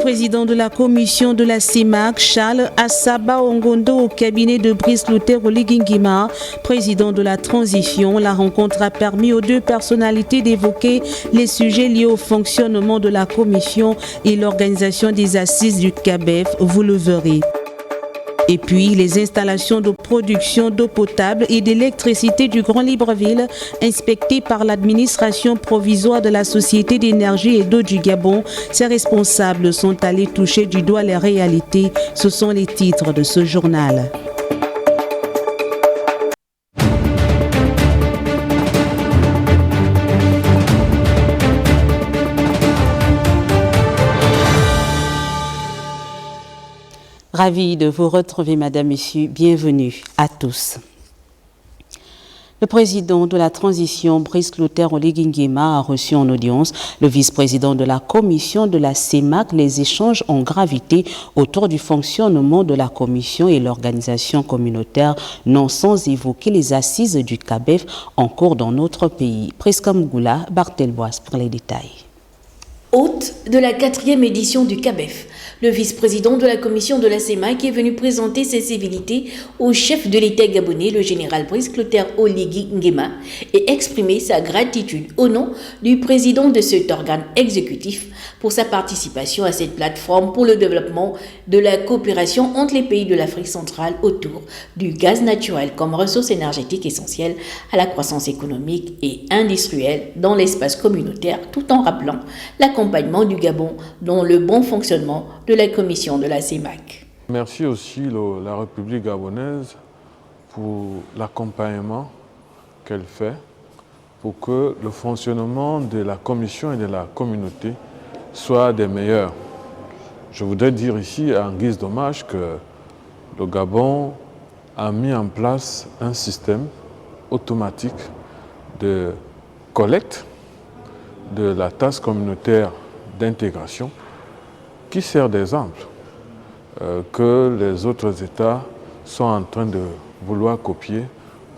vice-président de la commission de la CEMAC, Charles Assaba Ongondo, au cabinet de Brice Luther Oligingima, président de la transition. La rencontre a permis aux deux personnalités d'évoquer les sujets liés au fonctionnement de la commission et l'organisation des assises du CABEF, vous le verrez. Et puis, les installations de production d'eau potable et d'électricité du Grand Libreville, inspectées par l'administration provisoire de la Société d'énergie et d'eau du Gabon, ses responsables sont allés toucher du doigt les réalités. Ce sont les titres de ce journal. Ravi de vous retrouver, Madame, Messieurs. Bienvenue à tous. Le président de la transition, Brice Luther Oligingima, a reçu en audience le vice-président de la commission de la CEMAC. Les échanges ont gravité autour du fonctionnement de la commission et l'organisation communautaire, non sans évoquer les assises du CABEF en cours dans notre pays. Prisca Mgoula, Barthelboise pour les détails. Hôte de la 4e édition du CABEF, le vice-président de la commission de la CEMAC est venu présenter ses civilités au chef de l'État gabonais, le général Brice Luther Oligingima, et exprimer sa gratitude au nom du président de cet organe exécutif pour sa participation à cette plateforme pour le développement de la coopération entre les pays de l'Afrique centrale autour du gaz naturel comme ressource énergétique essentielle à la croissance économique et industrielle dans l'espace communautaire, tout en rappelant l'accompagnement du Gabon dans le bon fonctionnement de la commission de la CEMAC. Merci aussi la République gabonaise pour l'accompagnement qu'elle fait pour que le fonctionnement de la commission et de la communauté soit des meilleurs. Je voudrais dire ici, en guise d'hommage, que le Gabon a mis en place un système automatique de collecte de la taxe communautaire d'intégration qui sert d'exemple que les autres États sont en train de vouloir copier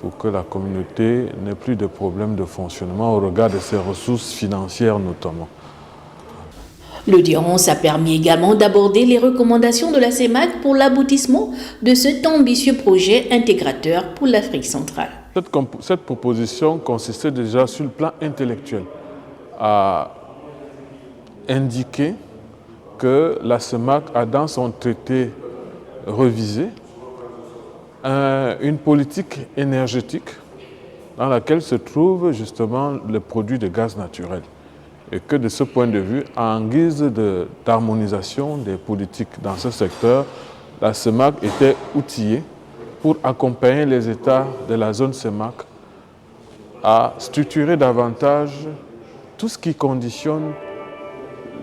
pour que la communauté n'ait plus de problèmes de fonctionnement au regard de ses ressources financières notamment. L'audience a permis également d'aborder les recommandations de la CEMAC pour l'aboutissement de cet ambitieux projet intégrateur pour l'Afrique centrale. Cette proposition consistait déjà sur le plan intellectuel à indiquer que la CEMAC a dans son traité révisé une politique énergétique dans laquelle se trouvent justement les produits de gaz naturel. Et que de ce point de vue, en guise d'harmonisation des politiques dans ce secteur, la CEMAC était outillée pour accompagner les États de la zone CEMAC à structurer davantage tout ce qui conditionne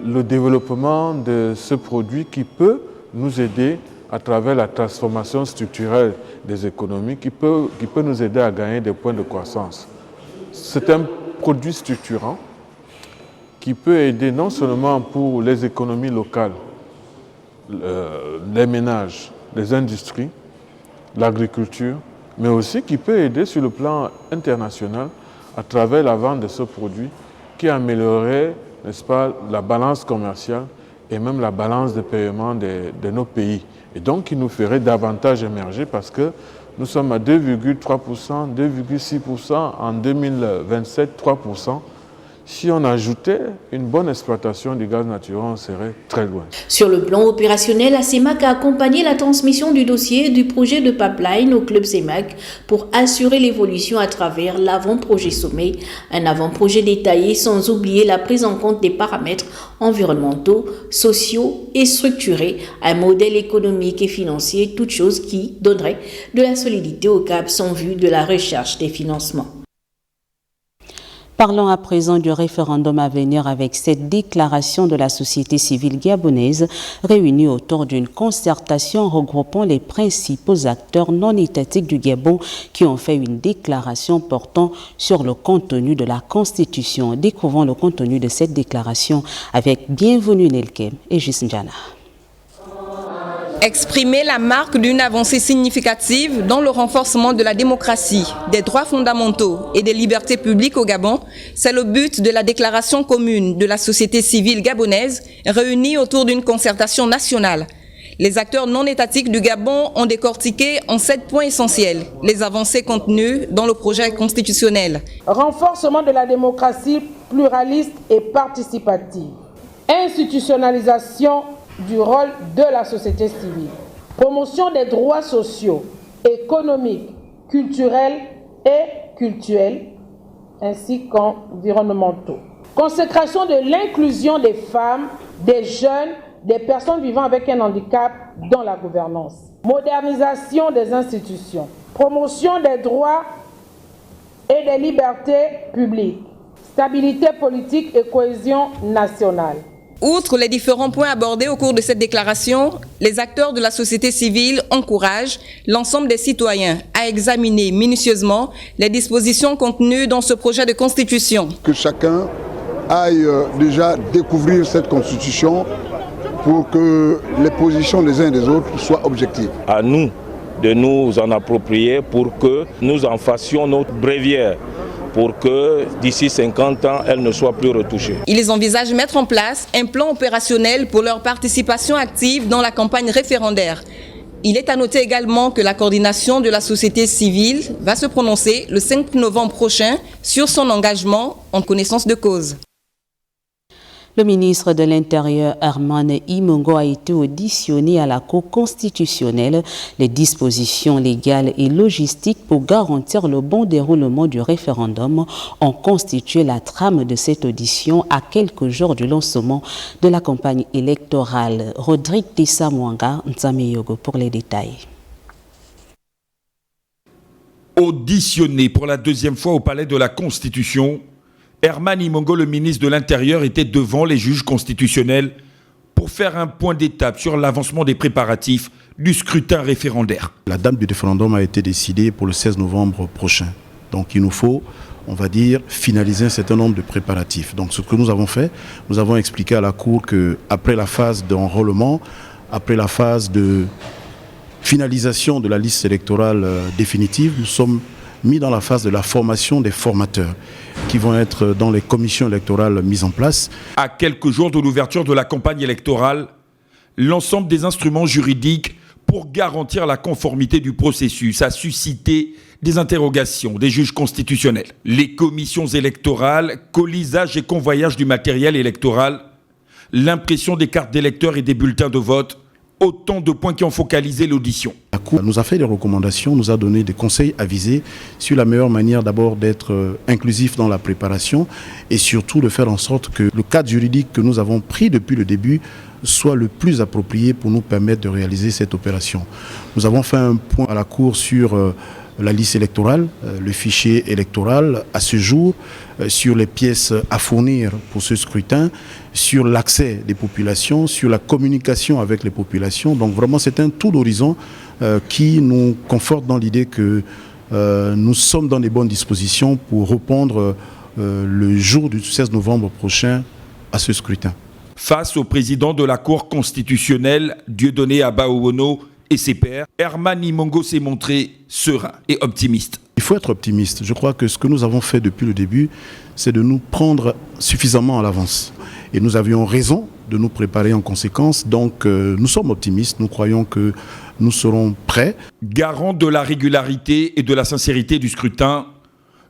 le développement de ce produit qui peut nous aider à travers la transformation structurelle des économies, qui peut nous aider à gagner des points de croissance. C'est un produit structurant qui peut aider non seulement pour les économies locales, les ménages, les industries, l'agriculture, mais aussi qui peut aider sur le plan international à travers la vente de ce produit qui améliorerait, n'est-ce pas, la balance commerciale et même la balance de paiement de nos pays. Et donc, qui nous ferait davantage émerger parce que nous sommes à 2,3%, 2,6% en 2027, 3%. Si on ajoutait une bonne exploitation du gaz naturel, on serait très loin. Sur le plan opérationnel, la CEMAC a accompagné la transmission du dossier du projet de pipeline au club CEMAC pour assurer l'évolution à travers l'avant-projet sommet, un avant-projet détaillé sans oublier la prise en compte des paramètres environnementaux, sociaux et structurés, un modèle économique et financier, toute chose qui donnerait de la solidité au CAB sans vue de la recherche des financements. Parlons à présent du référendum à venir avec cette déclaration de la société civile gabonaise réunie autour d'une concertation regroupant les principaux acteurs non étatiques du Gabon qui ont fait une déclaration portant sur le contenu de la Constitution. Découvrons le contenu de cette déclaration avec Bienvenue Nelkem et Gisnjana. Exprimer la marque d'une avancée significative dans le renforcement de la démocratie, des droits fondamentaux et des libertés publiques au Gabon, c'est le but de la déclaration commune de la société civile gabonaise réunie autour d'une concertation nationale. Les acteurs non étatiques du Gabon ont décortiqué en 7 points essentiels les avancées contenues dans le projet constitutionnel. Renforcement de la démocratie pluraliste et participative. Institutionnalisation du rôle de la société civile. Promotion des droits sociaux, économiques, culturels et cultuels, ainsi qu'environnementaux. Consécration de l'inclusion des femmes, des jeunes, des personnes vivant avec un handicap dans la gouvernance. Modernisation des institutions. Promotion des droits et des libertés publiques. Stabilité politique et cohésion nationale. Outre les différents points abordés au cours de cette déclaration, les acteurs de la société civile encouragent l'ensemble des citoyens à examiner minutieusement les dispositions contenues dans ce projet de constitution. Que chacun aille déjà découvrir cette constitution pour que les positions des uns et des autres soient objectives. À nous de nous en approprier pour que nous en fassions notre bréviaire, pour que d'ici 50 ans, elle ne soit plus retouchée. Ils envisagent de mettre en place un plan opérationnel pour leur participation active dans la campagne référendaire. Il est à noter également que la coordination de la société civile va se prononcer le 5 novembre prochain sur son engagement en connaissance de cause. Le ministre de l'Intérieur, Herman Imongo, a été auditionné à la Cour constitutionnelle. Les dispositions légales et logistiques pour garantir le bon déroulement du référendum ont constitué la trame de cette audition à quelques jours du lancement de la campagne électorale. Rodrigue Tessa Mwanga, Nzameyogo pour les détails. Auditionné pour la deuxième fois au Palais de la Constitution, Herman Imongo, le ministre de l'Intérieur, était devant les juges constitutionnels pour faire un point d'étape sur l'avancement des préparatifs du scrutin référendaire. La date du référendum a été décidée pour le 16 novembre prochain. Donc il nous faut, on va dire, finaliser un certain nombre de préparatifs. Donc ce que nous avons fait, nous avons expliqué à la Cour qu'après la phase d'enrôlement, après la phase de finalisation de la liste électorale définitive, nous sommes mis dans la phase de la formation des formateurs qui vont être dans les commissions électorales mises en place. À quelques jours de l'ouverture de la campagne électorale, l'ensemble des instruments juridiques pour garantir la conformité du processus a suscité des interrogations des juges constitutionnels. Les commissions électorales, colisage et convoyage du matériel électoral, l'impression des cartes d'électeurs et des bulletins de vote, autant de points qui ont focalisé l'audition. La Cour nous a fait des recommandations, nous a donné des conseils avisés sur la meilleure manière d'abord d'être inclusif dans la préparation et surtout de faire en sorte que le cadre juridique que nous avons pris depuis le début soit le plus approprié pour nous permettre de réaliser cette opération. Nous avons fait un point à la Cour sur la liste électorale, le fichier électoral à ce jour, sur les pièces à fournir pour ce scrutin, sur l'accès des populations, sur la communication avec les populations. Donc vraiment c'est un tour d'horizon qui nous conforte dans l'idée que nous sommes dans les bonnes dispositions pour répondre le jour du 16 novembre prochain à ce scrutin. Face au président de la Cour constitutionnelle, Dieudonné Abaowono, et ses pairs, Herman Imongo s'est montré serein et optimiste. Il faut être optimiste. Je crois que ce que nous avons fait depuis le début, c'est de nous prendre suffisamment à l'avance. Et nous avions raison de nous préparer en conséquence. Donc nous sommes optimistes, nous croyons que nous serons prêts. Garant de la régularité et de la sincérité du scrutin,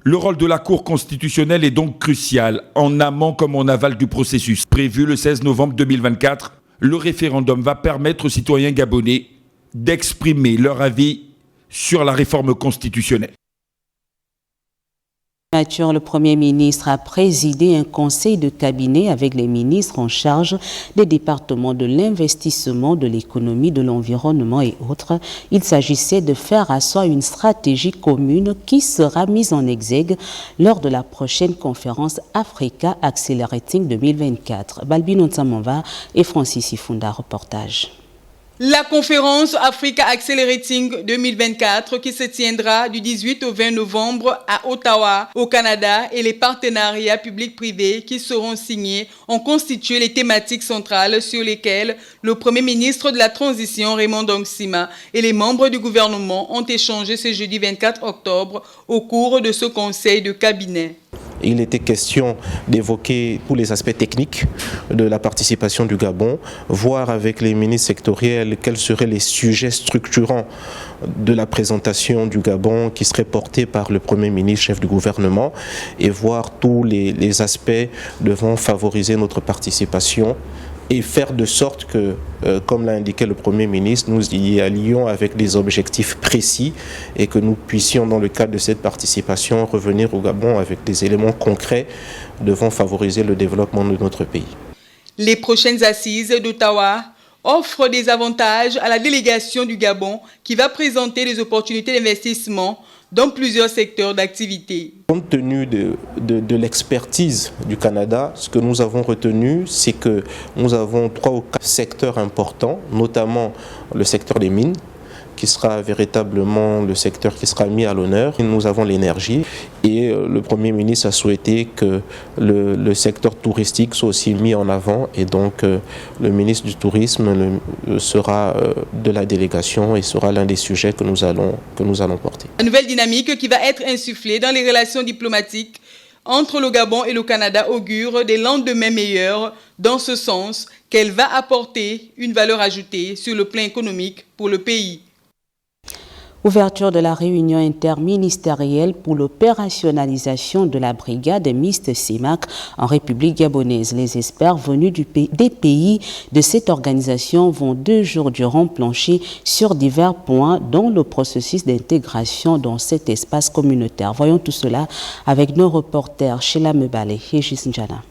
le rôle de la Cour constitutionnelle est donc crucial, en amont comme en aval du processus. Prévu le 16 novembre 2024, le référendum va permettre aux citoyens gabonais d'exprimer leur avis sur la réforme constitutionnelle. Le Premier ministre a présidé un conseil de cabinet avec les ministres en charge des départements de l'investissement, de l'économie, de l'environnement et autres. Il s'agissait de faire asseoir une stratégie commune qui sera mise en exergue lors de la prochaine conférence Africa Accelerating 2024. Balbino Tsamonva et Francis Ifunda, reportage. La conférence Africa Accelerating 2024 qui se tiendra du 18 au 20 novembre à Ottawa, au Canada, et les partenariats publics-privés qui seront signés ont constitué les thématiques centrales sur lesquelles le Premier ministre de la Transition, Raymond Dongsima, et les membres du gouvernement ont échangé ce jeudi 24 octobre au cours de ce conseil de cabinet. Il était question d'évoquer tous les aspects techniques de la participation du Gabon, voir avec les ministres sectoriels quels seraient les sujets structurants de la présentation du Gabon qui serait portée par le Premier ministre, chef du gouvernement, et voir tous les aspects devant favoriser notre participation et faire de sorte que, comme l'a indiqué le Premier ministre, nous y allions avec des objectifs précis et que nous puissions, dans le cadre de cette participation, revenir au Gabon avec des éléments concrets devant favoriser le développement de notre pays. Les prochaines assises d'Ottawa offrent des avantages à la délégation du Gabon qui va présenter des opportunités d'investissement dans plusieurs secteurs d'activité. Compte tenu de l'expertise du Canada, ce que nous avons retenu, c'est que nous avons 3 ou 4 secteurs importants, notamment le secteur des mines, qui sera véritablement le secteur qui sera mis à l'honneur. Nous avons l'énergie et le Premier ministre a souhaité que le secteur touristique soit aussi mis en avant, et donc le ministre du Tourisme sera de la délégation et sera l'un des sujets que nous allons porter. La nouvelle dynamique qui va être insufflée dans les relations diplomatiques entre le Gabon et le Canada augure des lendemains meilleurs, dans ce sens qu'elle va apporter une valeur ajoutée sur le plan économique pour le pays. Ouverture de la réunion interministérielle pour l'opérationnalisation de la brigade mixte CEMAC en République gabonaise. Les experts venus des pays de cette organisation vont 2 jours durant plancher sur divers points dont le processus d'intégration dans cet espace communautaire. Voyons tout cela avec nos reporters Sheila Mebale et Gis Njana.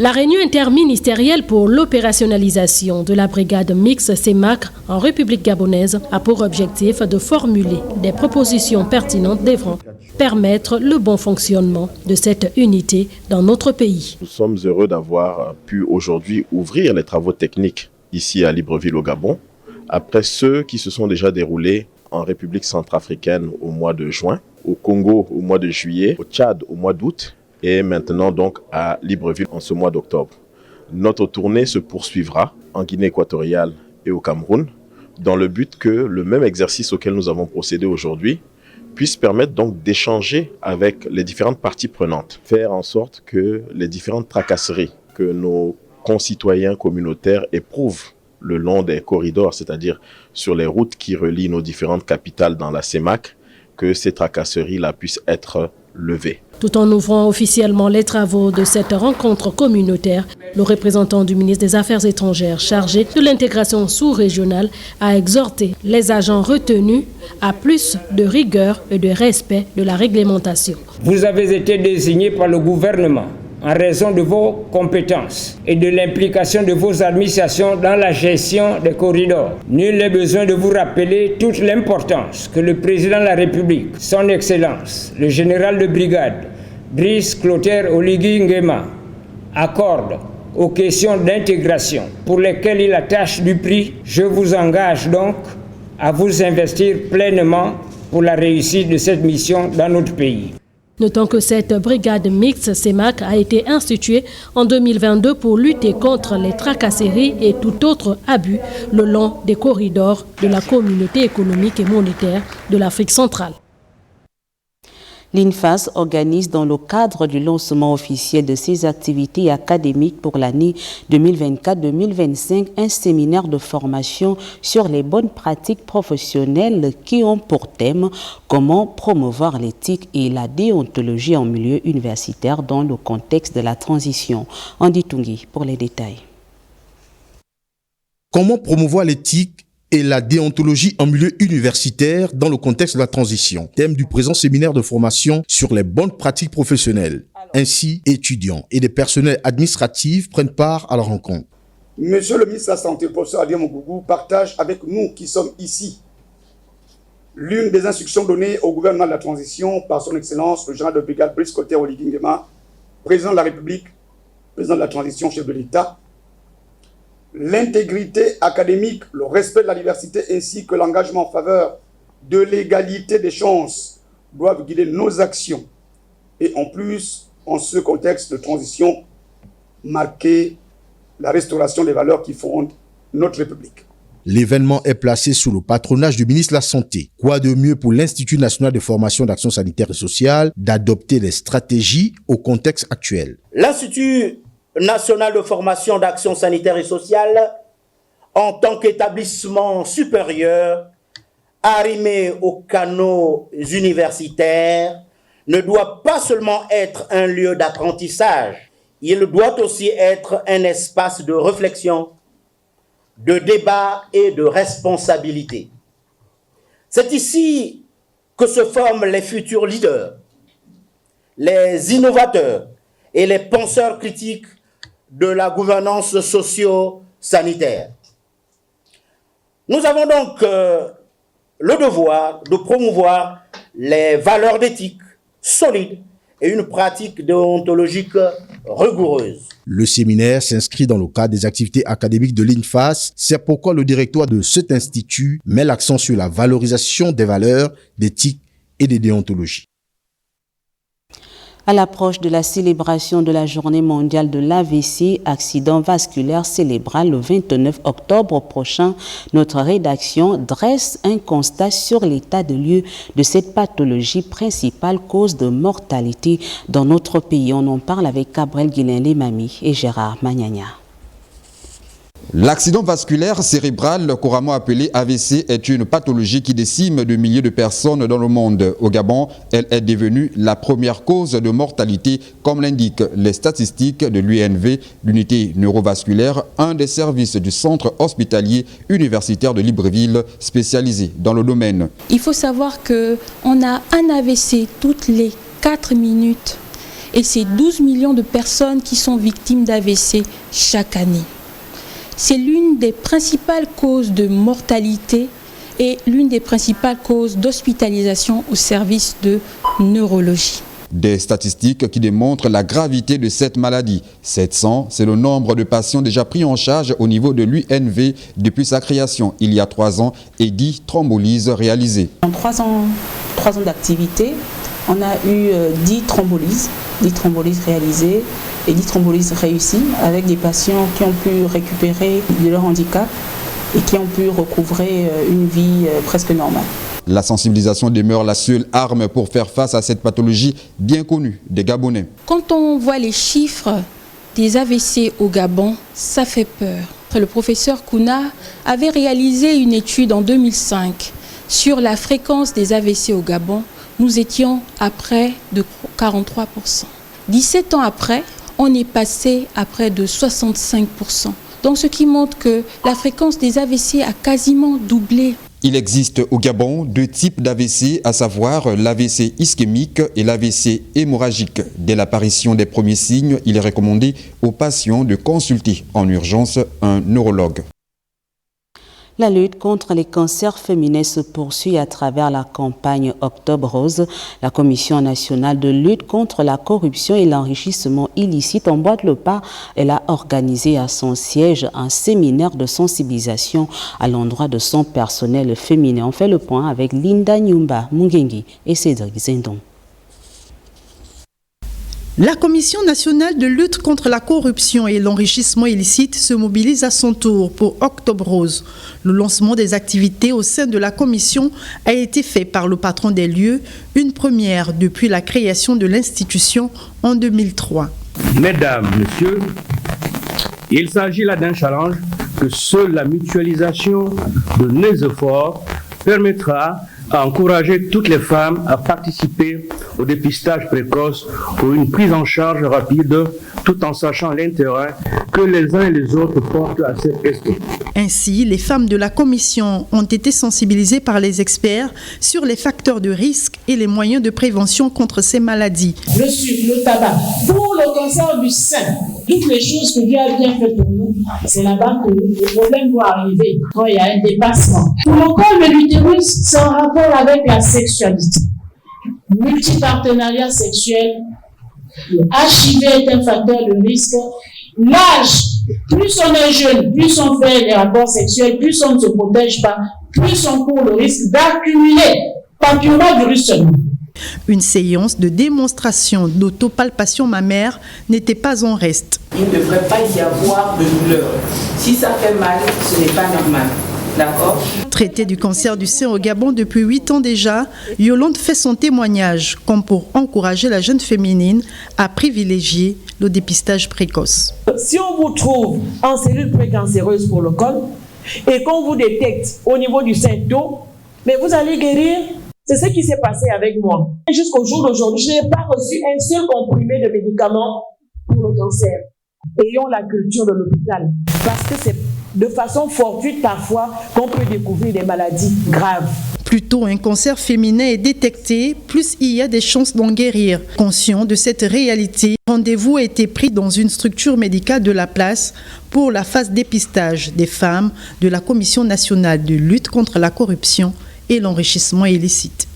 La réunion interministérielle pour l'opérationnalisation de la brigade mixte CEMAC en République gabonaise a pour objectif de formuler des propositions pertinentes devant permettre le bon fonctionnement de cette unité dans notre pays. Nous sommes heureux d'avoir pu aujourd'hui ouvrir les travaux techniques ici à Libreville au Gabon, après ceux qui se sont déjà déroulés en République centrafricaine au mois de juin, au Congo au mois de juillet, au Tchad au mois d'août, et maintenant donc à Libreville en ce mois d'octobre. Notre tournée se poursuivra en Guinée équatoriale et au Cameroun, dans le but que le même exercice auquel nous avons procédé aujourd'hui puisse permettre donc d'échanger avec les différentes parties prenantes, faire en sorte que les différentes tracasseries que nos concitoyens communautaires éprouvent le long des corridors, c'est-à-dire sur les routes qui relient nos différentes capitales dans la CEMAC, que ces tracasseries-là puissent être levées. Tout en ouvrant officiellement les travaux de cette rencontre communautaire, le représentant du ministre des Affaires étrangères chargé de l'intégration sous-régionale a exhorté les agents retenus à plus de rigueur et de respect de la réglementation. Vous avez été désigné par le gouvernement en raison de vos compétences et de l'implication de vos administrations dans la gestion des corridors. Nul n'est besoin de vous rappeler toute l'importance que le président de la République, son Excellence, le général de brigade, Brice Clotaire Oligui Nguema, accorde aux questions d'intégration pour lesquelles il attache du prix. Je vous engage donc à vous investir pleinement pour la réussite de cette mission dans notre pays. Notons que cette brigade mixte CEMAC a été instituée en 2022 pour lutter contre les tracasseries et tout autre abus le long des corridors de la communauté économique et monétaire de l'Afrique centrale. L'INFAS organise dans le cadre du lancement officiel de ses activités académiques pour l'année 2024-2025 un séminaire de formation sur les bonnes pratiques professionnelles qui ont pour thème comment promouvoir l'éthique et la déontologie en milieu universitaire dans le contexte de la transition. Andy Tungi pour les détails. Comment promouvoir l'éthique et la déontologie en milieu universitaire dans le contexte de la transition. Thème du présent séminaire de formation sur les bonnes pratiques professionnelles. Ainsi, étudiants et des personnels administratifs prennent part à la rencontre. Monsieur le ministre de la Santé, le professeur Adrien Mogougou, partage avec nous qui sommes ici l'une des instructions données au gouvernement de la transition par son Excellence, le général de brigade Brice Clotaire Oligui Nguema, président de la République, président de la transition, chef de l'État. l'intégrité académique, le respect de la diversité ainsi que l'engagement en faveur de l'égalité des chances doivent guider nos actions. Et en plus, en ce contexte de transition, marquer la restauration des valeurs qui fondent notre République. L'événement est placé sous le patronage du ministre de la Santé. Quoi de mieux pour l'Institut national de formation d'action sanitaire et sociale d'adopter les stratégies au contexte actuel. L'Institut national de formation d'action sanitaire et sociale, en tant qu'établissement supérieur, arrimé aux canaux universitaires, ne doit pas seulement être un lieu d'apprentissage, il doit aussi être un espace de réflexion, de débat et de responsabilité. C'est ici que se forment les futurs leaders, les innovateurs et les penseurs critiques de la gouvernance socio-sanitaire. Nous avons donc le devoir de promouvoir les valeurs d'éthique solides et une pratique déontologique rigoureuse. Le séminaire s'inscrit dans le cadre des activités académiques de l'INFAS. C'est pourquoi le directoire de cet institut met l'accent sur la valorisation des valeurs d'éthique et de déontologie. À l'approche de la célébration de la journée mondiale de l'AVC, accident vasculaire célébral le 29 octobre prochain, notre rédaction dresse un constat sur l'état de lieu de cette pathologie, principale cause de mortalité dans notre pays. On en parle avec Gabriel Guilain-Lemami et Gérard Magnagna. L'accident vasculaire cérébral, couramment appelé AVC, est une pathologie qui décime de milliers de personnes dans le monde. Au Gabon, elle est devenue la première cause de mortalité, comme l'indiquent les statistiques de l'UNV, l'unité neurovasculaire, un des services du centre hospitalier universitaire de Libreville, spécialisé dans le domaine. Il faut savoir qu'on a un AVC toutes les 4 minutes et c'est 12 millions de personnes qui sont victimes d'AVC chaque année. C'est l'une des principales causes de mortalité et l'une des principales causes d'hospitalisation au service de neurologie. Des statistiques qui démontrent la gravité de cette maladie. 700, c'est le nombre de patients déjà pris en charge au niveau de l'UNV depuis sa création il y a 3 ans et 10 thrombolyses réalisées. En 3 ans d'activité, on a eu 10 thrombolyses réalisées et 10 thrombolyses réussies avec des patients qui ont pu récupérer de leur handicap et qui ont pu recouvrer une vie presque normale. La sensibilisation demeure la seule arme pour faire face à cette pathologie bien connue des Gabonais. Quand on voit les chiffres des AVC au Gabon, ça fait peur. Le professeur Kouna avait réalisé une étude en 2005 sur la fréquence des AVC au Gabon. Nous étions à près de 43%. 17 ans après, on est passé à près de 65%. Donc ce qui montre que la fréquence des AVC a quasiment doublé. Il existe au Gabon 2 types d'AVC, à savoir l'AVC ischémique et l'AVC hémorragique. Dès l'apparition des premiers signes, il est recommandé aux patients de consulter en urgence un neurologue. La lutte contre les cancers féminins se poursuit à travers la campagne Octobre Rose. La Commission nationale de lutte contre la corruption et l'enrichissement illicite en Bois-de-Lepas, elle a organisé à son siège un séminaire de sensibilisation à l'endroit de son personnel féminin. On fait le point avec Linda Nyumba Mungengi et Cédric Zendon. La Commission nationale de lutte contre la corruption et l'enrichissement illicite se mobilise à son tour pour Octobre Rose. Le lancement des activités au sein de la Commission a été fait par le patron des lieux, une première depuis la création de l'institution en 2003. Mesdames, Messieurs, il s'agit là d'un challenge que seule la mutualisation de nos efforts permettra à encourager toutes les femmes à participer au dépistage précoce pour une prise en charge rapide, tout en sachant l'intérêt que les uns et les autres portent à cette question. Ainsi, les femmes de la commission ont été sensibilisées par les experts sur les facteurs de risque et les moyens de prévention contre ces maladies. Le sucre, le tabac, pour le cancer du sein, toutes les choses que Dieu a bien fait pour nous, c'est là-bas que le problème doit arriver quand il y a un dépassement. Pour le col de l'utérus, c'est en rapport avec la sexualité. Multipartenariat sexuel, le HIV est un facteur de risque, l'âge Plus on est jeune, plus on fait des rapports sexuels, plus on ne se protège pas, plus on court le risque d'accumuler papillomavirus seulement. Une séance de démonstration d'autopalpation mammaire n'était pas en reste. Il ne devrait pas y avoir de douleur. Si ça fait mal, ce n'est pas normal. D'accord. Traitée du cancer du sein au Gabon depuis 8 ans déjà, Yolande fait son témoignage comme pour encourager la jeune féminine à privilégier le dépistage précoce. Si on vous trouve en cellule précancéreuse pour le col et qu'on vous détecte au niveau du sein tôt, mais vous allez guérir. C'est ce qui s'est passé avec moi. Jusqu'au jour d'aujourd'hui, je n'ai pas reçu un seul comprimé de médicaments pour le cancer. Ayons la culture de l'hôpital. Parce que c'est de façon fortuite parfois qu'on peut découvrir des maladies graves. Plus tôt un cancer féminin est détecté, plus il y a des chances d'en guérir. Conscient de cette réalité, rendez-vous a été pris dans une structure médicale de la place pour la phase dépistage des femmes de la Commission nationale de lutte contre la corruption et l'enrichissement illicite.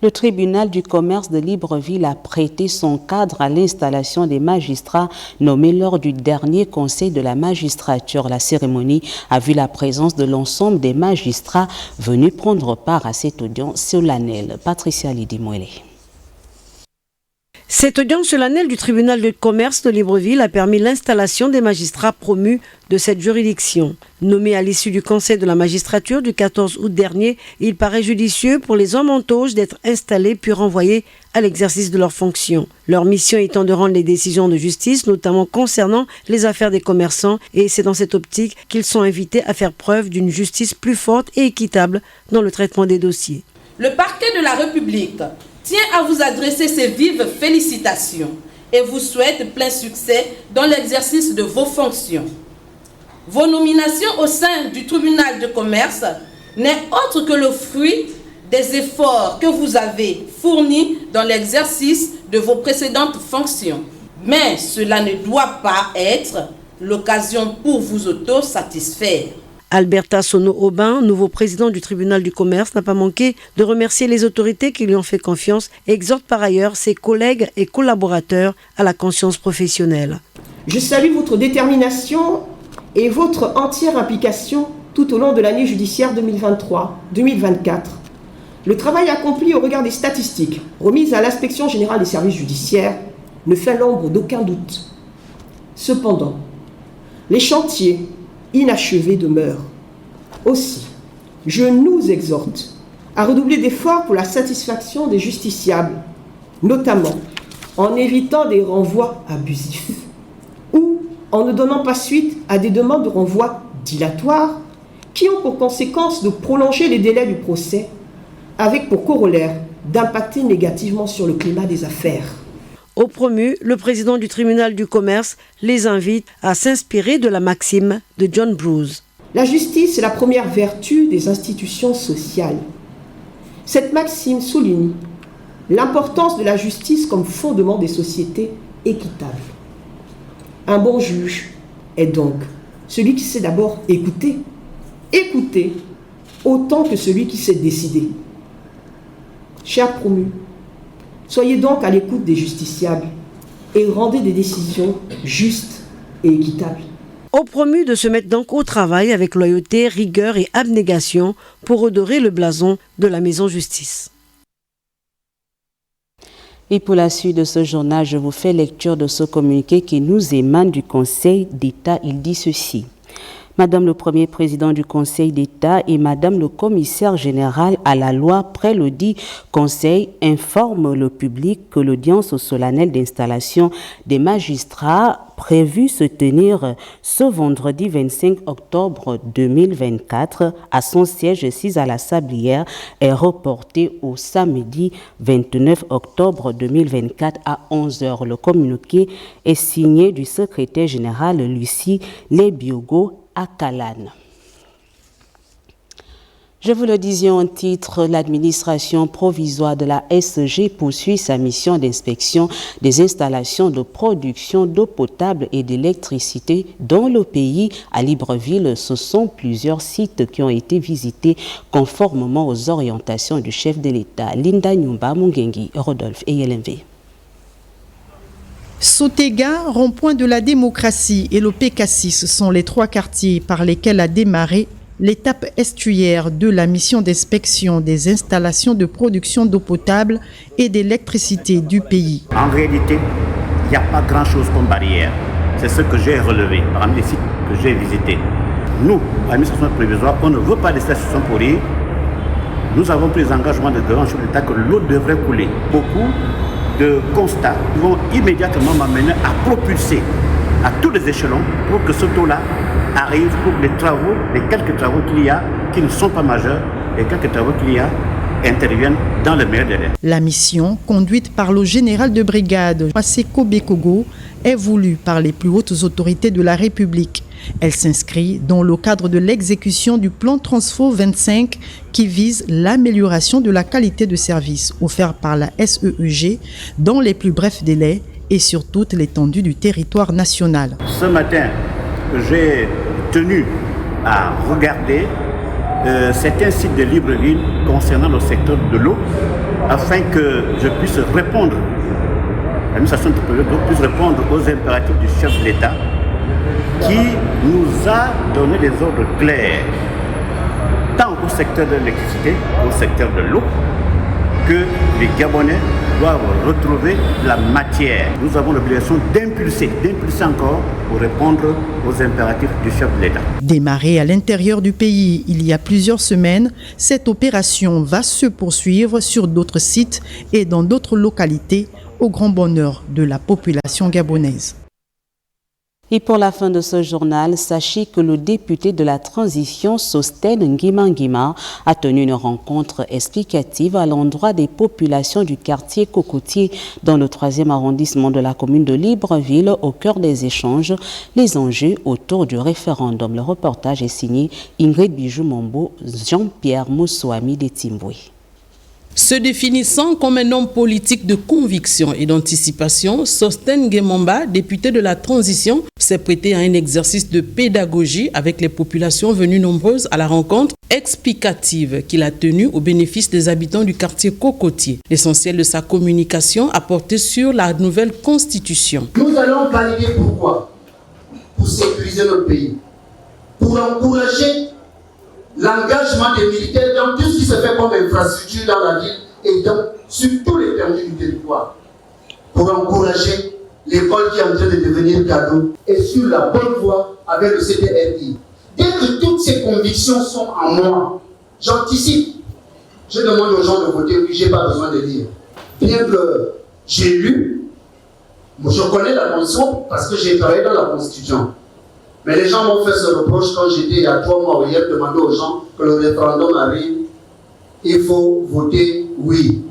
Le tribunal du commerce de Libreville a prêté son cadre à l'installation des magistrats nommés lors du dernier conseil de la magistrature. La cérémonie a vu la présence de l'ensemble des magistrats venus prendre part à cette audience solennelle. Patricia Lidimouele. Cette audience solennelle du tribunal de commerce de Libreville a permis l'installation des magistrats promus de cette juridiction. Nommés à l'issue du conseil de la magistrature du 14 août dernier, il paraît judicieux pour les hommes en tauge d'être installés puis renvoyés à l'exercice de leurs fonctions. Leur mission étant de rendre les décisions de justice, notamment concernant les affaires des commerçants, et c'est dans cette optique qu'ils sont invités à faire preuve d'une justice plus forte et équitable dans le traitement des dossiers. Le parquet de la République tient à vous adresser ses vives félicitations et vous souhaite plein succès dans l'exercice de vos fonctions. Vos nominations au sein du tribunal de commerce n'est autre que le fruit des efforts que vous avez fournis dans l'exercice de vos précédentes fonctions. Mais cela ne doit pas être l'occasion pour vous auto-satisfaire. Alberta Sono-Aubin, nouveau président du tribunal du commerce, n'a pas manqué de remercier les autorités qui lui ont fait confiance et exhorte par ailleurs ses collègues et collaborateurs à la conscience professionnelle. Je salue votre détermination et votre entière implication tout au long de l'année judiciaire 2023-2024. Le travail accompli au regard des statistiques remises à l'inspection générale des services judiciaires ne fait l'ombre d'aucun doute. Cependant, les chantiers inachevés demeurent. Aussi, je nous exhorte à redoubler d'efforts pour la satisfaction des justiciables, notamment en évitant des renvois abusifs ou en ne donnant pas suite à des demandes de renvoi dilatoires qui ont pour conséquence de prolonger les délais du procès, avec pour corollaire d'impacter négativement sur le climat des affaires. Au promu, le président du tribunal du commerce les invite à s'inspirer de la maxime de John Bruce. La justice est la première vertu des institutions sociales. Cette maxime souligne l'importance de la justice comme fondement des sociétés équitables. Un bon juge est donc celui qui sait d'abord écouter autant que celui qui sait décider. Chers promus, soyez donc à l'écoute des justiciables et rendez des décisions justes et équitables. Au promu de se mettre donc au travail avec loyauté, rigueur et abnégation pour redorer le blason de la maison justice. Et pour la suite de ce journal, je vous fais lecture de ce communiqué qui nous émane du Conseil d'État. Il dit ceci. Madame le Premier Président du Conseil d'État et Madame le Commissaire général à la loi près-le-dit Conseil informent le public que l'audience solennelle d'installation des magistrats prévue se tenir ce vendredi 25 octobre 2024 à son siège 6 à la Sablière est reportée au samedi 29 octobre 2024 à 11h. Le communiqué est signé du secrétaire général Lucie Lebiogo à Calane. Je vous le disais en titre, l'administration provisoire de la SG poursuit sa mission d'inspection des installations de production d'eau potable et d'électricité dans le pays. À Libreville, ce sont plusieurs sites qui ont été visités conformément aux orientations du chef de l'État. Linda Nyumba Mungengi, Rodolphe et YLMV. Sotega, rond-point de la démocratie et le PK6 sont les 3 quartiers par lesquels a démarré l'étape estuaire de la mission d'inspection des installations de production d'eau potable et d'électricité du pays. En réalité, il n'y a pas grand-chose comme barrière. C'est ce que j'ai relevé parmi les sites que j'ai visités. Nous, l'administration provisoire, on ne veut pas des stations pour rire. Nous avons pris l'engagement de grands chefs d'État que l'eau devrait couler. Beaucoup de constats vont immédiatement m'amener à propulser à tous les échelons pour que ce taux-là arrive, pour les travaux, les quelques travaux qu'il y a, qui ne sont pas majeurs, les quelques travaux qu'il y a, interviennent dans le meilleur délai. La mission, conduite par le général de brigade Maseko Bekogo, est voulue par les plus hautes autorités de la République. Elle s'inscrit dans le cadre de l'exécution du plan Transfo 25 qui vise l'amélioration de la qualité de service offert par la SEEG dans les plus brefs délais et sur toute l'étendue du territoire national. Ce matin, j'ai tenu à regarder certains sites de Libreville concernant le secteur de l'eau afin que je puisse répondre, l'administration puisse répondre aux impératifs du chef de l'État qui nous a donné des ordres clairs, tant au secteur de l'électricité qu'au secteur de l'eau, que les Gabonais doivent retrouver la matière. Nous avons l'obligation d'impulser encore pour répondre aux impératifs du chef de l'État. Démarrée à l'intérieur du pays il y a plusieurs semaines, cette opération va se poursuivre sur d'autres sites et dans d'autres localités, au grand bonheur de la population gabonaise. Et pour la fin de ce journal, sachez que le député de la transition, Sostène Ngima, a tenu une rencontre explicative à l'endroit des populations du quartier Cocotier dans le 3e arrondissement de la commune de Libreville, au cœur des échanges, les enjeux autour du référendum. Le reportage est signé Ingrid Bijou-Mombo, Jean-Pierre Moussoami de Timboué. Se définissant comme un homme politique de conviction et d'anticipation, Sostène Ngima, député de la transition, s'est prêté à un exercice de pédagogie avec les populations venues nombreuses à la rencontre explicative qu'il a tenue au bénéfice des habitants du quartier Cocotier. L'essentiel de sa communication a porté sur la nouvelle constitution. Nous allons valider pourquoi? Pour sécuriser notre pays, pour encourager l'engagement des militaires dans tout ce qui se fait comme infrastructure dans la ville et sur tous les permis du territoire, pour encourager l'école qui est en train de devenir cadeau et sur la bonne voie avec le CDRI. Dès que toutes ces convictions sont en moi, j'anticipe. Je demande aux gens de voter, oui, je n'ai pas besoin de lire. Bien que j'ai lu, je connais la Constitution parce que j'ai travaillé dans la Constitution. Mais les gens m'ont fait ce reproche quand j'étais il y a 3 mois hier, demander aux gens que le référendum arrive, il faut voter oui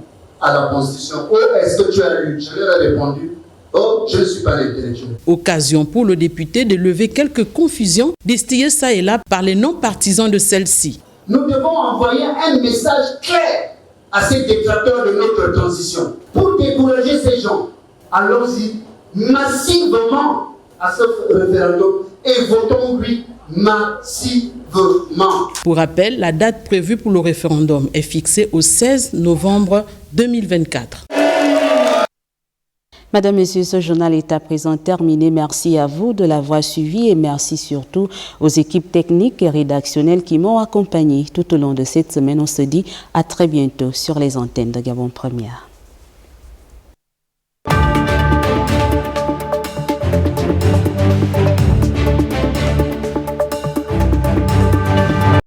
à la Constitution. Oh, est-ce que tu as lu? Je leur ai répondu, oh, je ne suis pas l'intellectuel. Occasion pour le député de lever quelques confusions distillées ça et là par les non-partisans de celle-ci. Nous devons envoyer un message clair à ces détracteurs de notre transition. Pour décourager ces gens, allons-y massivement à ce référendum et votons oui massivement. Pour rappel, la date prévue pour le référendum est fixée au 16 novembre 2024. Madame, Messieurs, ce journal est à présent terminé. Merci à vous de l'avoir suivi et merci surtout aux équipes techniques et rédactionnelles qui m'ont accompagné tout au long de cette semaine. On se dit à très bientôt sur les antennes de Gabon Première.